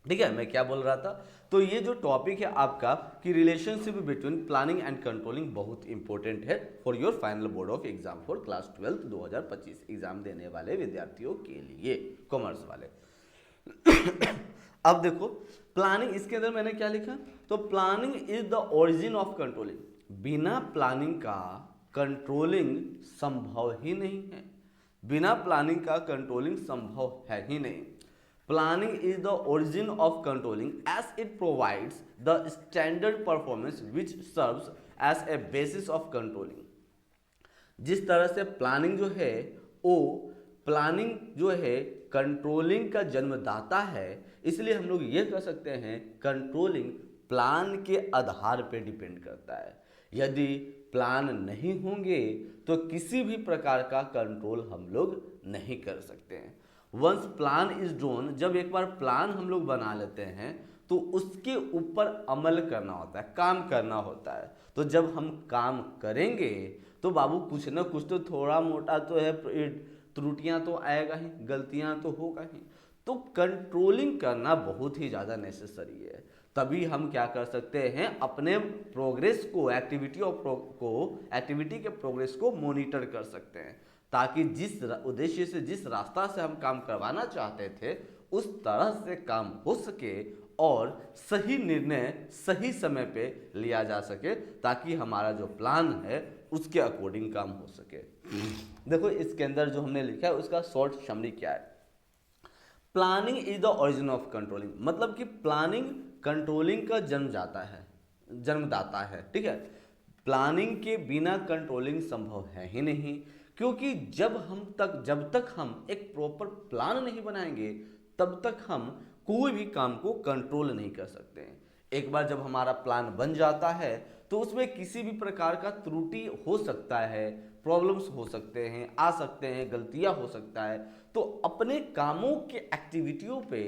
ठीक है, मैं क्या बोल रहा था? तो ये जो टॉपिक है आपका कि relationship between planning and controlling बहुत इंपॉर्टेंट है for your final board of exam for class 12 2025 exam देने वाले विद्यार्थियों के लिए, कॉमर्स वाले। अब देखो, प्लानिंग, इसके अंदर मैंने क्या लिखा? तो planning is the origin of controlling. बिना प्लानिंग का कंट्रोलिंग संभव ही नहीं है। बिना प्लानिंग का कंट्रोलिंग संभव है ही नहीं। Planning is the origin of controlling as it provides the standard performance which serves as a basis of controlling. जिस तरह से प्लानिंग जो है, वो प्लानिंग जो है कंट्रोलिंग का जन्मदाता है, इसलिए हम लोग ये कह सकते हैं कंट्रोलिंग प्लान के आधार पर डिपेंड करता है। यदि प्लान नहीं होंगे तो किसी भी प्रकार का कंट्रोल हम लोग नहीं कर सकते हैं। वंस प्लान इज ड्रोन, जब एक बार प्लान हम लोग बना लेते हैं तो उसके ऊपर अमल करना होता है, काम करना होता है। तो जब हम काम करेंगे तो बाबू कुछ ना कुछ तो थोड़ा मोटा तो है, त्रुटियां तो आएगा ही, गलतियां तो होगा ही। तो कंट्रोलिंग करना बहुत ही ज़्यादा नेसेसरी है। तभी हम क्या कर सकते हैं, अपने प्रोग्रेस को, एक्टिविटी के प्रोग्रेस को मॉनिटर कर सकते हैं, ताकि जिस उद्देश्य से, जिस रास्ता से हम काम करवाना चाहते थे उस तरह से काम हो सके और सही निर्णय सही समय पे लिया जा सके, ताकि हमारा जो प्लान है उसके अकॉर्डिंग काम हो सके। देखो, इसके अंदर जो हमने लिखा है उसका शॉर्ट समरी क्या है? Planning is the origin of controlling, मतलब कि प्लानिंग कंट्रोलिंग का जन्मदाता है। ठीक है, प्लानिंग के बिना कंट्रोलिंग संभव है ही नहीं, क्योंकि जब तक हम एक प्रॉपर प्लान नहीं बनाएंगे तब तक हम कोई भी काम को कंट्रोल नहीं कर सकते हैं। एक बार जब हमारा प्लान बन जाता है तो उसमें किसी भी प्रकार का त्रुटि हो सकता है, प्रॉब्लम्स हो सकते हैं, आ सकते हैं, गलतियां हो सकता है। तो अपने कामों के एक्टिविटियों पे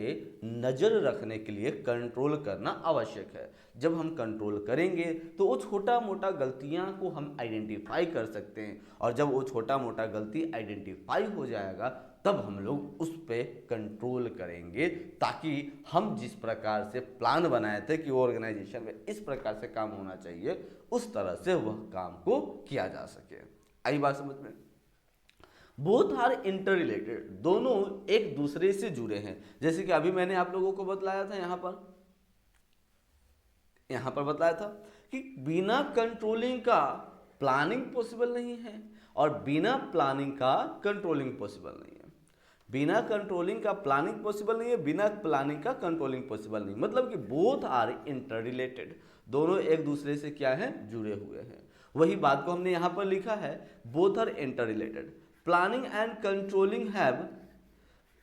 नज़र रखने के लिए कंट्रोल करना आवश्यक है। जब हम कंट्रोल करेंगे तो वो छोटा मोटा गलतियां को हम आइडेंटिफाई कर सकते हैं, और जब वो छोटा मोटा गलती आइडेंटिफाई हो जाएगा तब हम लोग उस पर कंट्रोल करेंगे, ताकि हम जिस प्रकार से प्लान बनाए थे कि ऑर्गेनाइजेशन में इस प्रकार से काम होना चाहिए, उस तरह से वह काम को किया जा सके। आई बात समझ में? बोथ आर इंटर रिलेटेड, दोनों एक दूसरे से जुड़े हैं। जैसे कि अभी मैंने आप लोगों को बतलाया था, यहां पर बताया था कि बिना कंट्रोलिंग का प्लानिंग पॉसिबल नहीं है और बिना प्लानिंग का कंट्रोलिंग पॉसिबल नहीं है। बिना कंट्रोलिंग का प्लानिंग पॉसिबल नहीं है, बिना प्लानिंग का कंट्रोलिंग पॉसिबल नहीं, मतलब कि बोथ आर इंटर रिलेटेड, दोनों एक दूसरे से क्या है, जुड़े हुए हैं। वही बात को हमने यहां पर लिखा है, both are inter related, planning and controlling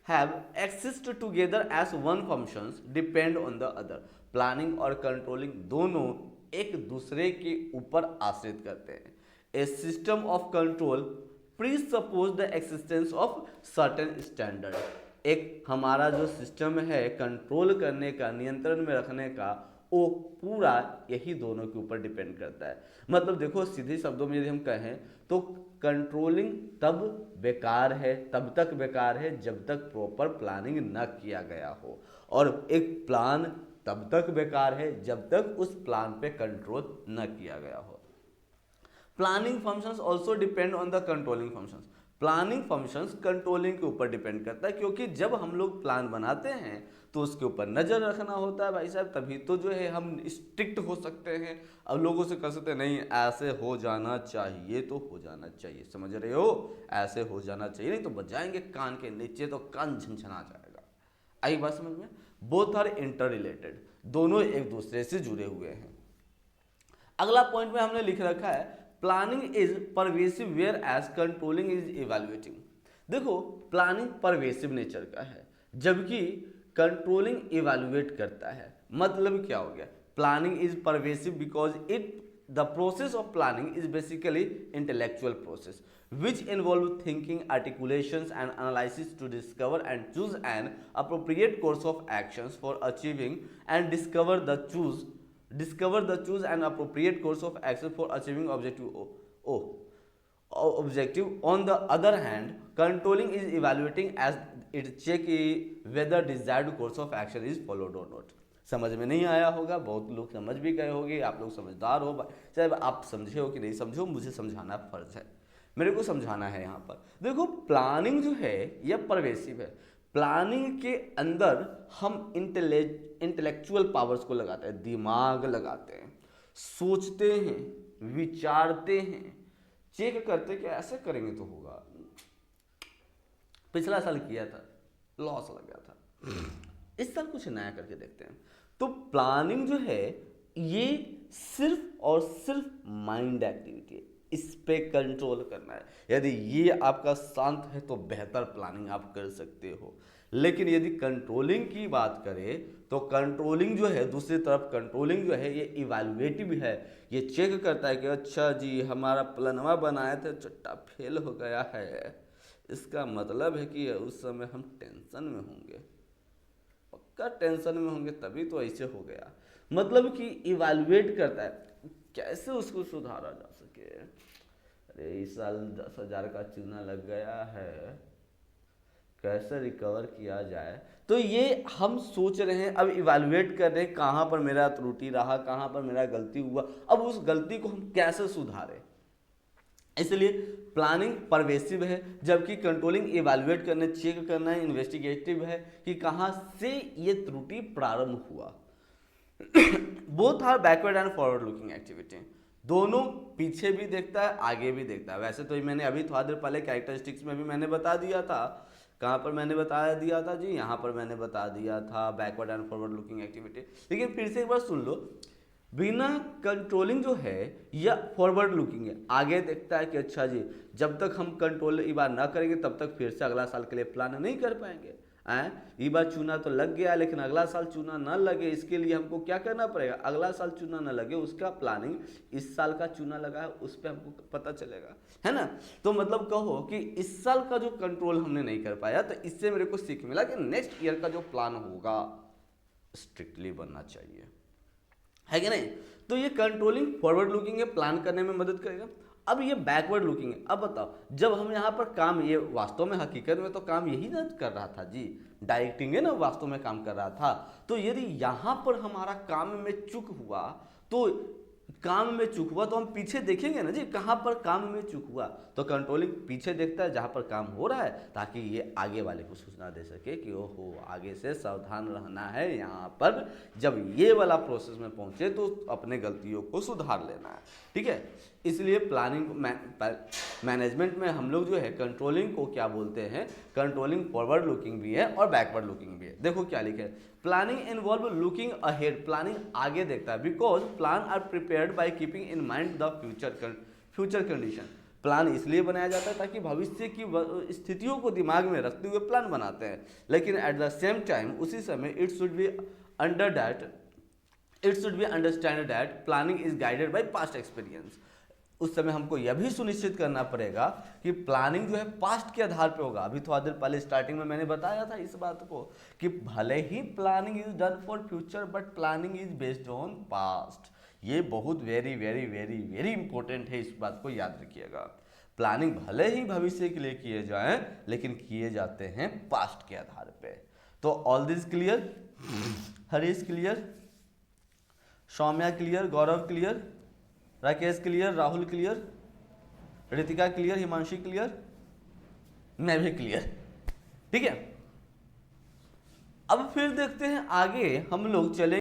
have exist together as one functions depend on the other। Planning और कंट्रोलिंग दोनों एक दूसरे के ऊपर आश्रित करते हैं। A system of control presuppose the existence of certain standard. एक हमारा जो सिस्टम है कंट्रोल करने का, नियंत्रण में रखने का, वो पूरा यही दोनों के ऊपर डिपेंड करता है। मतलब देखो, सीधे शब्दों में यदि हम कहें तो कंट्रोलिंग तब बेकार है, तब तक बेकार है जब तक प्रॉपर प्लानिंग न किया गया हो, और एक प्लान तब तक बेकार है जब तक उस प्लान पे कंट्रोल न किया गया हो। Planning functions also depend on the controlling functions. Planning functions controlling के ऊपर डिपेंड करता है, क्योंकि जब हम लोग प्लान बनाते हैं तो उसके ऊपर नज़र रखना होता है भाई साहब, तभी तो जो है हम स्ट्रिक्ट हो सकते हैं। अब लोगों से कह सकते हैं नहीं ऐसे हो जाना चाहिए तो हो जाना चाहिए, समझ रहे हो, ऐसे हो जाना चाहिए, नहीं तो बजाएंगे कान के नीचे तो कान झनझना जाएगा। आई बात समझ में? बोथ आर इंटर रिलेटेड, दोनों एक दूसरे से जुड़े हुए हैं। अगला पॉइंट में हमने लिख रखा है, planning is pervasive whereas controlling is evaluating. देखो, प्लानिंग परवेसिव नेचर का है जबकि कंट्रोलिंग इवेल्युएट करता है। मतलब क्या हो गया? Planning is pervasive because it the process of planning is basically intellectual process which involve thinking, articulations and analysis to discover and choose an appropriate course of actions for achieving and discover the choose an appropriate course of action for achieving objective O. objective. On the other hand, controlling is evaluating as it check whether desired course of action is followed or not. समझ में नहीं आया होगा, बहुत लोग समझ भी गए होंगे, आप लोग समझदार हो, चाहे आप समझे हो कि नहीं समझे हो, मुझे समझाना फर्ज है, मेरे को समझाना है। यहाँ पर देखो प्लानिंग जो है यह परवेसिव है। प्लानिंग के अंदर हम इंटेलेक्चुअल पावर्स को लगाते हैं, दिमाग लगाते हैं, सोचते हैं, विचारते हैं, चेक करते कि ऐसे करेंगे तो होगा। पिछला साल किया था, लॉस लग गया था, इस साल कुछ नया करके देखते हैं। तो प्लानिंग जो है ये सिर्फ और सिर्फ माइंड एक्टिविटी है, इस पे कंट्रोल करना है। यदि ये आपका शांत है तो बेहतर प्लानिंग आप कर सकते हो। लेकिन यदि कंट्रोलिंग की बात करें तो कंट्रोलिंग जो है, दूसरी तरफ कंट्रोलिंग जो है ये इवैल्यूएटिव है, ये चेक करता है कि अच्छा जी हमारा प्लानवा बनाया था चट्टा फेल हो गया है, इसका मतलब है कि उस समय हम टेंशन में होंगे, पक्का टेंशन में होंगे तभी तो ऐसे हो गया। मतलब कि इवैल्यूएट करता है कैसे उसको सुधारा जा सके। अरे इस साल 10,000 का चूना लग गया है, कैसे रिकवर किया जाए। तो ये हम सोच रहे हैं, अब इवैल्यूएट कर रहे हैं कहाँ पर मेरा त्रुटि रहा, कहाँ पर मेरा गलती हुआ, अब उस गलती को हम कैसे सुधारें। इसलिए प्लानिंग परवेसिव है, जबकि कंट्रोलिंग इवैल्यूएट करने, चेक करना है, इन्वेस्टिगेटिव है कि कहाँ से ये त्रुटि प्रारंभ हुआ। Both are backward and forward looking activity, दोनों पीछे भी देखता है, आगे भी देखता है। वैसे तो मैंने अभी थोड़ा देर पहले कैरेक्टरिस्टिक्स में भी मैंने बता दिया था, कहाँ पर मैंने बता दिया था जी, यहाँ पर मैंने बता दिया था backward and forward looking activity. लेकिन फिर से एक बार सुन लो, बिना कंट्रोलिंग जो है या फॉरवर्ड लुकिंग है, आगे देखता है कि अच्छा जी जब तक हम कंट्रोल ये बार ना करेंगे तब तक फिर से अगला साल के लिए प्लान नहीं कर पाएंगे। ये बार चूना तो लग गया लेकिन अगला साल चूना ना लगे, इसके लिए हमको क्या करना पड़ेगा, अगला साल चूना ना लगे उसका प्लानिंग, इस साल का चूना लगा है उस पर हमको पता चलेगा, है ना। तो मतलब कहो कि इस साल का जो कंट्रोल हमने नहीं कर पाया तो इससे मेरे को सीख मिला कि नेक्स्ट ईयर का जो प्लान होगा स्ट्रिक्टली बनना चाहिए, है कि नहीं। तो ये कंट्रोलिंग फॉरवर्ड लुकिंग है, प्लान करने में मदद करेगा। अब ये बैकवर्ड लुकिंग है। अब बताओ जब हम यहाँ पर काम, ये वास्तव में हकीकत में तो काम यही ना कर रहा था जी, डायरेक्टिंग है ना, वास्तव में काम कर रहा था। तो यदि यहाँ पर हमारा काम में चूक हुआ तो हम पीछे देखेंगे ना जी कहाँ पर काम में चूक हुआ। तो कंट्रोलिंग पीछे देखता है जहाँ पर काम हो रहा है, ताकि ये आगे वाले को सूचना दे सके कि ओहो आगे से सावधान रहना है, यहाँ पर जब ये वाला प्रोसेस में पहुँचे तो अपने गलतियों को सुधार लेना है, ठीक है। इसलिए प्लानिंग मैनेजमेंट में हम लोग जो है कंट्रोलिंग को क्या बोलते हैं, कंट्रोलिंग फॉरवर्ड लुकिंग भी है और बैकवर्ड लुकिंग भी है। देखो क्या लिखे, planning involve looking ahead, planning आगे देखता है, because plan are prepared by keeping in mind the future condition. Plan इसलिए बनाया जाता है ताकि भविष्य की स्थितियों को दिमाग में रखते हुए प्लान बनाते हैं, लेकिन एट द सेम टाइम उसी समय it should be understand that planning is guided by past experience. उस समय हमको यह भी सुनिश्चित करना पड़ेगा कि प्लानिंग जो है पास्ट के आधार पे होगा। अभी थोड़ा देर पहले स्टार्टिंग में मैंने बताया था इस बात को कि भले ही planning is done for future but planning is based on past. ये बहुत very very very very important है, इस बात को याद रखिएगा। प्लानिंग भले ही भविष्य के लिए किए जाएं लेकिन किए जाते हैं पास्ट के आधार पे। तो all this clear, Harish clear, Saumya clear, Gaurav clear, Rakesh clear, Rahul clear, Ritika clear, Himanshi clear, मैं भी क्लियर, ठीक है। अब फिर देखते हैं आगे हम लोग चले